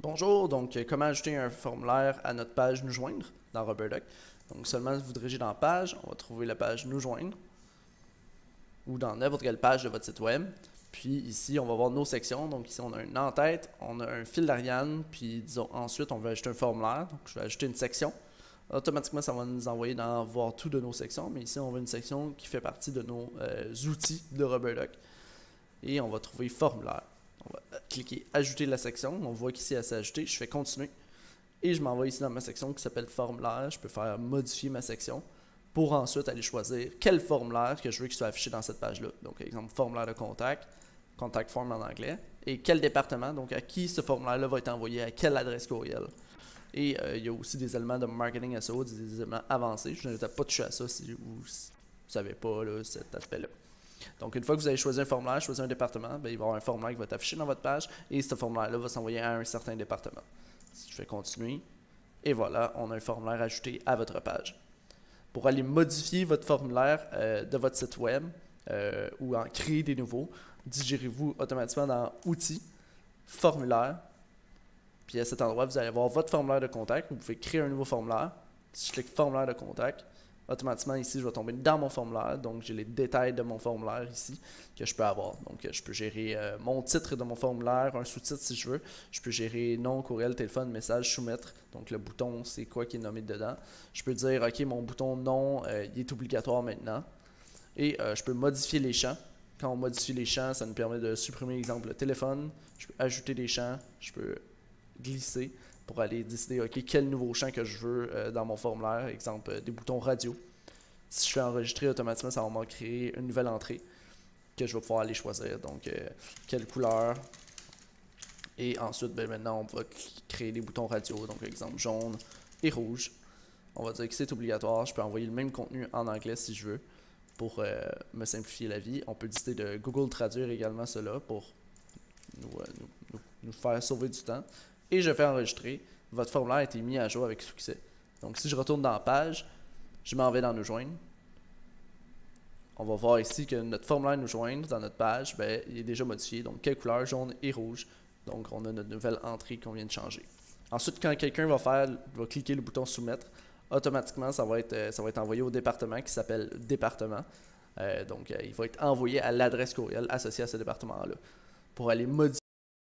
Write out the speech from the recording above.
Bonjour, donc comment ajouter un formulaire à notre page Nous joindre dans RubberDuck. Donc seulement vous dirigez dans Page, on va trouver la page Nous joindre ou dans n'importe quelle page de votre site web. Puis ici, on va voir nos sections. Donc ici, on a un en-tête, on a un fil d'Ariane, puis disons ensuite, on veut ajouter un formulaire. Donc je vais ajouter une section. Automatiquement, ça va nous envoyer dans voir tout de nos sections. Mais ici, on veut une section qui fait partie de nos outils de RubberDuck. Et on va trouver formulaire. On va cliquer ajouter la section. On voit qu'ici, elle s'est ajoutée. Je fais continuer. Et je m'envoie ici dans ma section qui s'appelle formulaire. Je peux faire modifier ma section pour ensuite aller choisir quel formulaire que je veux qu'il soit affiché dans cette page-là. Donc, exemple, formulaire de contact, contact form en anglais, et quel département, donc à qui ce formulaire-là va être envoyé, à quelle adresse courriel. Et il y a aussi des éléments de marketing SEO, des éléments avancés. Je n'ai pas touché à ça si vous ne savez pas là, cet aspect-là. Donc, une fois que vous avez choisi un formulaire, choisi un département, bien, il va y avoir un formulaire qui va être affiché dans votre page et ce formulaire-là va s'envoyer à un certain département. Si je fais continuer, et voilà, on a un formulaire ajouté à votre page. Pour aller modifier votre formulaire de votre site web ou en créer des nouveaux, digérez-vous automatiquement dans Outils, Formulaire, puis à cet endroit, vous allez avoir votre formulaire de contact. Vous pouvez créer un nouveau formulaire. Si je clique Formulaire de contact, automatiquement ici, je vais tomber dans mon formulaire. Donc, j'ai les détails de mon formulaire ici que je peux avoir. Donc, je peux gérer mon titre de mon formulaire, un sous-titre si je veux. Je peux gérer nom, courriel, téléphone, message, soumettre. Donc, le bouton, c'est quoi qui est nommé dedans. Je peux dire, OK, mon bouton nom, il est obligatoire maintenant. Et je peux modifier les champs. Quand on modifie les champs, ça nous permet de supprimer, exemple, le téléphone. Je peux ajouter des champs. Je peux glisser pour aller décider, OK, quel nouveau champ que je veux dans mon formulaire. Exemple, des boutons radio. Si je fais enregistrer, automatiquement, ça va me créer une nouvelle entrée que je vais pouvoir aller choisir. Donc, quelle couleur. Et ensuite, ben, maintenant, on va créer des boutons radio. Donc, exemple, jaune et rouge. On va dire que c'est obligatoire. Je peux envoyer le même contenu en anglais si je veux pour me simplifier la vie. On peut décider de Google traduire également cela pour nous faire sauver du temps. Et je fais enregistrer. Votre formulaire a été mis à jour avec succès. Donc, si je retourne dans la page, je m'en vais dans Nous joindre. On va voir ici que notre formulaire Nous joindre dans notre page, ben, il est déjà modifié. Donc, quelle couleur? Jaune et rouge. Donc, on a notre nouvelle entrée qu'on vient de changer. Ensuite, quand quelqu'un va cliquer le bouton Soumettre, automatiquement, ça va être envoyé au département qui s'appelle Département. Donc, il va être envoyé à l'adresse courriel associée à ce département-là. Pour aller modifier